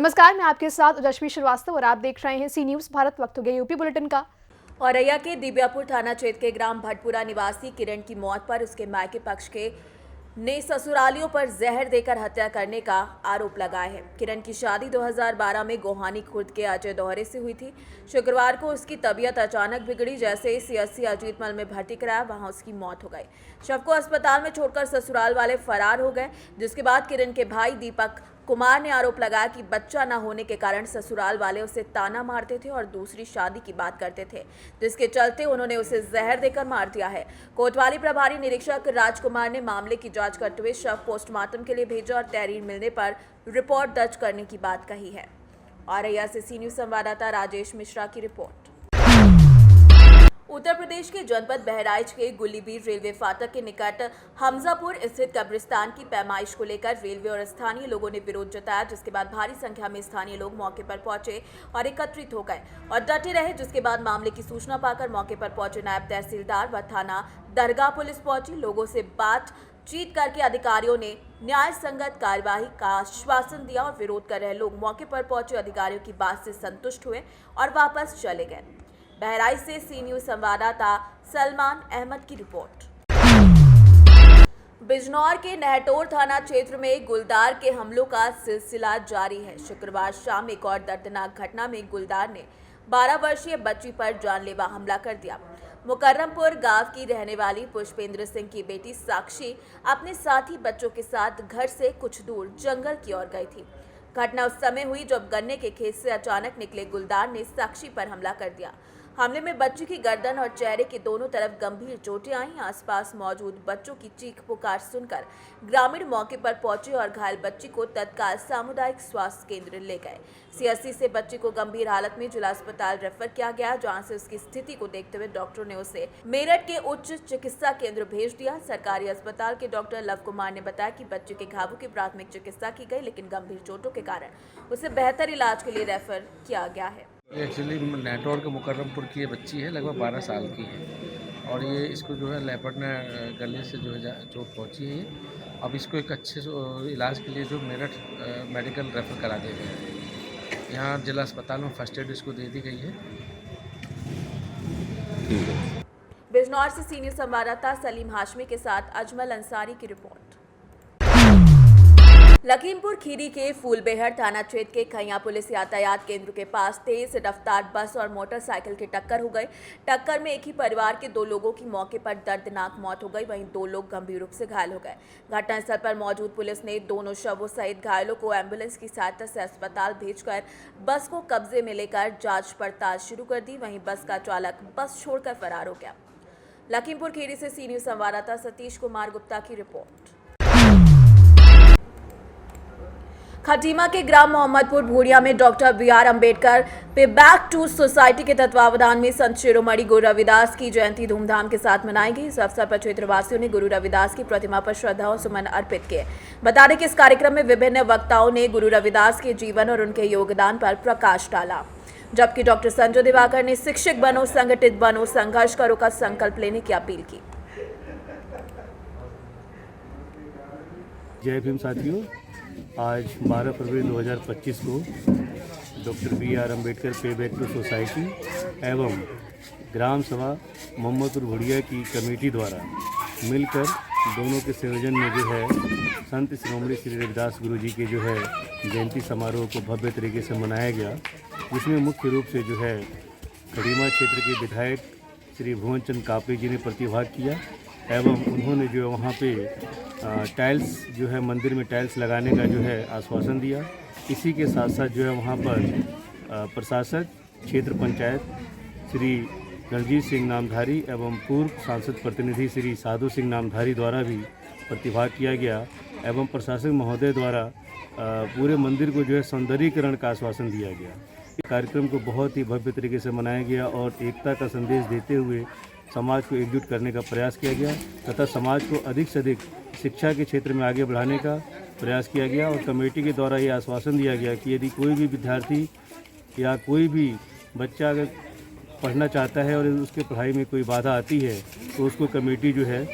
नमस्कार, मैं आपके साथ रश्मि श्रीवास्तव और आप देख रहे हैं सी न्यूज भारत। वक्त हो गया यूपी बुलेटिन का। औरैया के दिव्यापुर थाना क्षेत्र के ग्राम भटपुरा निवासी किरण की मौत पर उसके मायके पक्ष के ने ससुरालियों पर जहर देकर हत्या करने का आरोप लगाया है। किरण की शादी 2012 में गोहानी खुर्द के अजय दोहरे से हुई थी। शुक्रवार को उसकी तबीयत अचानक बिगड़ी। जैसे ही सीएससी अजीतमल में भर्ती कराया, वहां उसकी मौत हो गई। शव को अस्पताल में छोड़कर ससुराल वाले फरार हो गए, जिसके बाद किरण के भाई दीपक कुमार ने आरोप लगाया कि बच्चा न होने के कारण ससुराल वाले उसे ताना मारते थे और दूसरी शादी की बात करते थे, जिसके चलते उन्होंने उसे जहर देकर मार दिया है। कोतवाली प्रभारी निरीक्षक राजकुमार ने मामले की जांच करते हुए शव पोस्टमार्टम के लिए भेजा और तहरीर मिलने पर रिपोर्ट दर्ज करने की बात कही है। औरैया से सी न्यूज संवाददाता राजेश मिश्रा की रिपोर्ट। उत्तर प्रदेश के जनपद बहराइच के गुलीबीर रेलवे फाटक के निकट हमजापुर स्थित कब्रिस्तान की पैमाइश को लेकर रेलवे और स्थानीय लोगों ने विरोध जताया, जिसके बाद भारी संख्या में स्थानीय लोग मौके पर पहुंचे और एकत्रित हो गए और डटे रहे। जिसके बाद मामले की सूचना पाकर मौके पर पहुंचे नायब तहसीलदार व थाना दरगाह पुलिस पहुंची। लोगों से बातचीत करके अधिकारियों ने न्याय संगत कार्यवाही का आश्वासन दिया और विरोध कर रहे लोग मौके पर पहुंचे अधिकारियों की बात से संतुष्ट हुए और वापस चले गए। बहराइच से सी न्यूज संवाददाता सलमान अहमद की रिपोर्ट। बिजनौर के नहटोर थाना क्षेत्र में गुलदार के हमलों का सिलसिला जारी है। शुक्रवार शाम एक और दर्दनाक घटना में गुलदार ने 12 वर्षीय बच्ची पर जानलेवा हमला कर दिया। मुकर्रमपुर गांव की रहने वाली पुष्पेंद्र सिंह की बेटी साक्षी अपने साथी बच्चों के साथ घर से कुछ दूर जंगल की ओर गई थी। घटना उस समय हुई जब गन्ने के खेत से अचानक निकले गुलदार ने साक्षी पर हमला कर दिया। हमले में बच्ची की गर्दन और चेहरे के दोनों तरफ गंभीर चोटें आईं। आसपास मौजूद बच्चों की चीख पुकार सुनकर ग्रामीण मौके पर पहुंचे और घायल बच्ची को तत्काल सामुदायिक स्वास्थ्य केंद्र ले गए। सीएससी से बच्ची को गंभीर हालत में जिला अस्पताल रेफर किया गया, जहां से उसकी स्थिति को देखते हुए डॉक्टरों ने उसे मेरठ के उच्च चिकित्सा केंद्र भेज दिया। सरकारी अस्पताल के डॉक्टर लव कुमार ने बताया कि बच्चे के घावों की प्राथमिक चिकित्सा की गई, लेकिन गंभीर चोटों के कारण उसे बेहतर इलाज के लिए रेफर किया गया है। एक्चुअली नहटौर के मुकर्रमपुर की ये बच्ची है, लगभग 12 साल की है और ये इसको जो है लेपर्ड गले से जो है चोट पहुंची है। अब इसको एक अच्छे इलाज के लिए जो मेरठ मेडिकल रेफर करा दिया गया है। यहाँ जिला अस्पताल में फर्स्ट एड इसको दे दी गई है। बिजनौर से सीनियर संवाददाता सलीम हाशमी के साथ अजमल अंसारी की रिपोर्ट। लखीमपुर खीरी के फूलबेहड़ थाना क्षेत्र के खैया पुलिस यातायात केंद्र के पास तेज रफ्तार बस और मोटरसाइकिल की टक्कर हो गई। टक्कर में एक ही परिवार के 2 लोगों की मौके पर दर्दनाक मौत हो गई, वहीं 2 लोग गंभीर रूप से घायल हो गए। घटनास्थल पर मौजूद पुलिस ने दोनों शवों सहित घायलों को एम्बुलेंस की सहायता से अस्पताल भेजकर बस को कब्जे में लेकर जांच पड़ताल शुरू कर दी। वहीं बस का चालक बस छोड़कर फरार हो गया। लखीमपुर खीरी से सी न्यूज संवाददाता सतीश कुमार गुप्ता की रिपोर्ट। खटीमा के ग्राम मोहम्मदपुर भूड़िया में डॉक्टर BR अम्बेडकर पे बैक टू सोसाइटी के तत्वावधान में संत शिरोमणि गुरु रविदास की जयंती धूमधाम के साथ मनाई गई। इस अवसर पर क्षेत्रवासियों ने गुरु रविदास की प्रतिमा पर श्रद्धा और सुमन अर्पित किए। बता दें कि इस कार्यक्रम में विभिन्न वक्ताओं ने गुरु रविदास के जीवन और उनके योगदान पर प्रकाश डाला, जबकि डॉक्टर संजय दिवाकर ने शिक्षक बनो, संगठित बनो, संघर्ष करो का संकल्प लेने की अपील की। जय भीम साथियों, आज 12 फरवरी 2025 को डॉक्टर BR अम्बेडकर पे बैक टू सोसाइटी एवं ग्राम सभा मोहम्मदपुर भूड़िया की कमेटी द्वारा मिलकर दोनों के संयोजन में जो है संत शिरोमणि श्री रविदास गुरु जी के जो है जयंती समारोह को भव्य तरीके से मनाया गया, जिसमें मुख्य रूप से जो है खटीमा क्षेत्र के विधायक श्री भुवन चंद कापड़ी जी ने प्रतिभाग किया एवं उन्होंने जो है वहाँ पे टाइल्स जो है मंदिर में टाइल्स लगाने का जो है आश्वासन दिया। इसी के साथ साथ जो है वहाँ पर प्रशासक क्षेत्र पंचायत श्री रणजीत सिंह नामधारी एवं पूर्व सांसद प्रतिनिधि श्री साधु सिंह नामधारी द्वारा भी प्रतिभाग किया गया एवं प्रशासक महोदय द्वारा पूरे मंदिर को जो है सौंदर्यीकरण का आश्वासन दिया गया। इस कार्यक्रम को बहुत ही भव्य तरीके से मनाया गया और एकता का संदेश देते हुए समाज को एकजुट करने का प्रयास किया गया तथा समाज को अधिक से अधिक शिक्षा के क्षेत्र में आगे बढ़ाने का प्रयास किया गया। और कमेटी के द्वारा ये आश्वासन दिया गया कि यदि कोई भी विद्यार्थी या कोई भी बच्चा अगर पढ़ना चाहता है और उसके पढ़ाई में कोई बाधा आती है तो उसको कमेटी जो है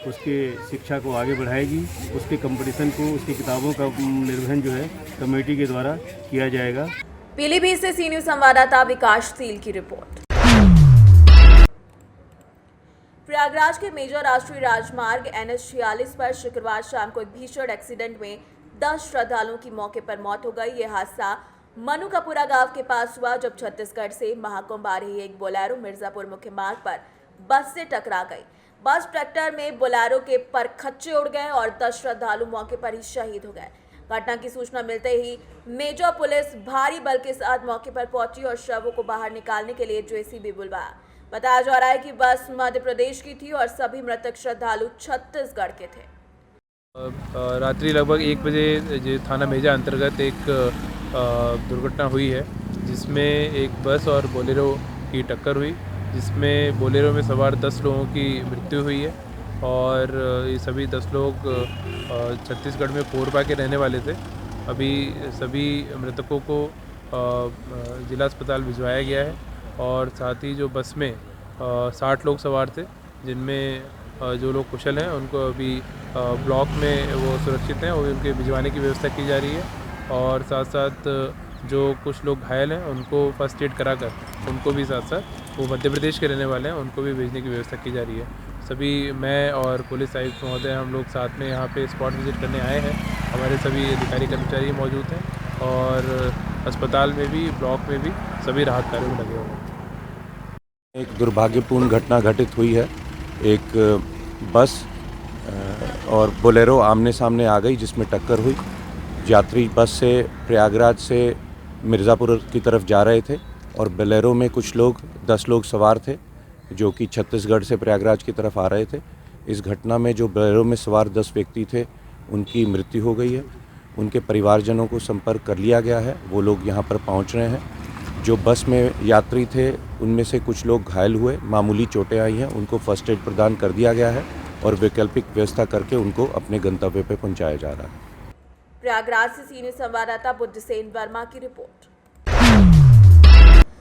उसके शिक्षा को आगे बढ़ाएगी। उसके कंपटीशन को, उसकी किताबों का निर्वहन जो है कमेटी के द्वारा किया जाएगा। पीलीभीत से सी न्यूज़ संवाददाता विकास सील की रिपोर्ट। प्रयागराज के मेजर राष्ट्रीय राजमार्ग NH 46 पर शुक्रवार शाम को एक भीषण एक्सीडेंट में 10 श्रद्धालुओं की मौके पर मौत हो गई। यह हादसा मनुकापुरा गांव के पास हुआ जब छत्तीसगढ़ से महाकुंभ आ रही एक बोलेरो मिर्जापुर मुख्य मार्ग पर बस से टकरा गई। बस ट्रैक्टर में बोलेरो के परखच्चे उड़ गए और 10 श्रद्धालु मौके पर ही शहीद हो गए। घटना की सूचना मिलते ही मेजर पुलिस भारी बल के साथ मौके पर पहुंची और शवों को बाहर निकालने के लिए जेसीबी बुलवाया। बताया जा रहा है कि बस मध्य प्रदेश की थी और सभी मृतक श्रद्धालु छत्तीसगढ़ के थे। रात्रि लगभग 1 बजे थाना मेजा अंतर्गत एक दुर्घटना हुई है, जिसमें एक बस और बोलेरो की टक्कर हुई, जिसमें बोलेरो में सवार 10 लोगों की मृत्यु हुई है और ये सभी 10 लोग छत्तीसगढ़ में कोरबा के रहने वाले थे। अभी सभी मृतकों को जिला अस्पताल भिजवाया गया है और साथ ही जो बस में 60 लोग सवार थे, जिनमें जो लोग कुशल हैं उनको अभी ब्लॉक में वो सुरक्षित हैं और उनके भिजवाने की व्यवस्था की जा रही है और साथ साथ जो कुछ लोग घायल हैं उनको फर्स्ट एड कराकर उनको भी साथ साथ वो मध्य प्रदेश के रहने वाले हैं उनको भी भेजने की व्यवस्था की जा रही है। सभी मैं और पुलिस आयुक्त महोदय हम लोग साथ में यहाँ पे स्पॉट विजिट करने आए हैं। हमारे सभी अधिकारी कर्मचारी मौजूद हैं और अस्पताल में भी ब्लॉक में भी सभी राहत कार्यों में लगे हुए हैं। एक दुर्भाग्यपूर्ण घटना घटित हुई है। एक बस और बोलेरो आमने सामने आ गई, जिसमें टक्कर हुई। यात्री बस से प्रयागराज से मिर्ज़ापुर की तरफ जा रहे थे और बोलेरो में कुछ लोग 10 लोग सवार थे, जो कि छत्तीसगढ़ से प्रयागराज की तरफ आ रहे थे। इस घटना में जो बोलेरो में सवार 10 व्यक्ति थे उनकी मृत्यु हो गई है। उनके परिवारजनों को संपर्क कर लिया गया है, वो लोग यहाँ पर पहुँच रहे हैं। जो बस में यात्री थे उनमें से कुछ लोग घायल हुए, मामूली चोटें आई हैं, उनको फर्स्ट एड प्रदान कर दिया गया है और वैकल्पिक व्यवस्था करके उनको अपने गंतव्य पर पहुँचाया जा रहा है। प्रयागराज से सी न्यूज़ संवाददाता बुद्धसेन वर्मा की रिपोर्ट।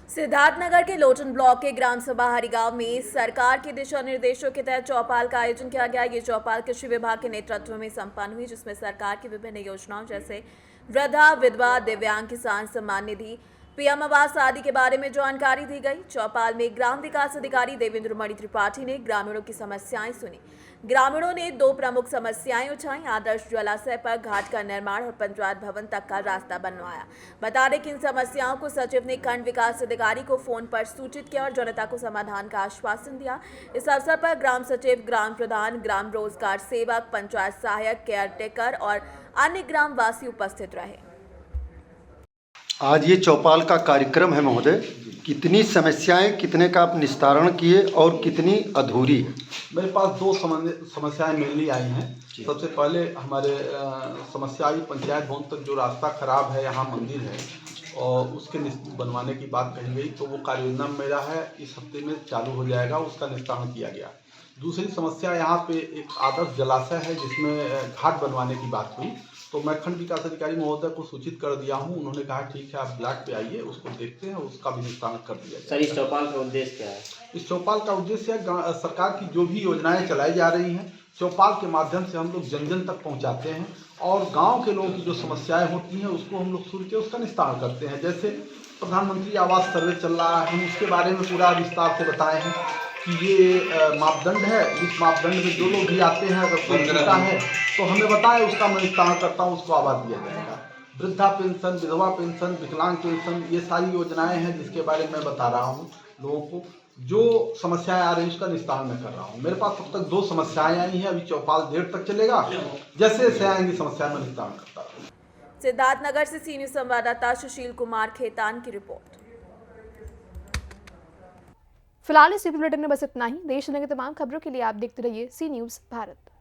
सिद्धार्थनगर के लोटन ब्लॉक के ग्राम सभा हरिगांव में सरकार के दिशा निर्देशों के तहत चौपाल का आयोजन किया गया। ये चौपाल कृषि विभाग के नेतृत्व में संपन्न हुई, जिसमें सरकार की विभिन्न योजनाओं जैसे वृद्धा, विधवा, दिव्यांग, किसान सम्मान निधि, पीएम आवास आदि के बारे में जानकारी दी गई। चौपाल में ग्राम विकास अधिकारी देवेंद्र मणि त्रिपाठी ने ग्रामीणों की समस्याएं सुनी। ग्रामीणों ने 2 प्रमुख समस्याएं उठाई: आदर्श जलाशय पर घाट का निर्माण और पंचायत भवन तक का रास्ता बनवाया। बता दें कि इन समस्याओं को सचिव ने खंड विकास अधिकारी को फोन पर सूचित किया और जनता को समाधान का आश्वासन दिया। इस अवसर पर ग्राम सचिव, ग्राम प्रधान, ग्राम रोजगार सेवक, पंचायत सहायक, केयरटेकर और अन्य ग्रामवासी उपस्थित रहे। आज ये चौपाल का कार्यक्रम है महोदय, कितनी समस्याएं, कितने का आप निस्तारण किए और कितनी अधूरी है? मेरे पास 2 समस्याएं मेनली आई हैं। सबसे पहले हमारे समस्या आई पंचायत भवन तक जो रास्ता खराब है, यहाँ मंदिर है और उसके बनवाने की बात कही गई, तो वो कार्य योजना मेरा है, इस हफ्ते में चालू हो जाएगा, उसका निस्तारण किया गया। दूसरी समस्या यहाँ पे एक आदर्श जलाशय है जिसमें घाट बनवाने की बात हुई, तो मैं खंड विकास अधिकारी महोदय को सूचित कर दिया हूँ। उन्होंने कहा ठीक है, आप ब्लॉक पे आइए, उसको देखते हैं, उसका भी निस्तारण कर दिया जाए। सर, इस चौपाल का उद्देश्य क्या है? इस चौपाल का उद्देश्य है सरकार की जो भी योजनाएं चलाई जा रही हैं, चौपाल के माध्यम से हम लोग जन जन तक पहुंचाते हैं और गांव के लोगों की जो समस्याएं होती हैं उसको हम लोग सुन के उसका निस्तारण करते हैं। जैसे प्रधानमंत्री आवास सर्वे चल रहा है, हम उसके बारे में पूरा विस्तार से बताए हैं कि ये मापदंड है, इस मापदंड में जो लोग भी आते हैं अगर कोई मिलता है तो हमें बताए, उसका मैं निस्तारण करता हूँ, उसको आवास दिया जाएगा। वृद्धा पेंशन, विधवा पेंशन, विकलांग पेंशन, ये सारी योजनाएं हैं जिसके बारे में मैं बता रहा हूँ लोगों को। जो समस्याएं आ रही हैं उसका निस्तारण मैं कर रहा हूँ। मेरे पास अब तक 2 समस्याएं आई हैं, अभी चौपाल देर तक चलेगा, जैसे जैसे आएंगी समस्याएं मैं निस्तारण करता रहूँगा। सिद्धार्थनगर से सी न्यूज़ संवाददाता सुशील कुमार खेतान की रिपोर्ट। फिलहाल इस बुलेटिन में बस इतना ही। देश दुनिया की तमाम खबरों के लिए आप देखते रहिए सी न्यूज़ भारत।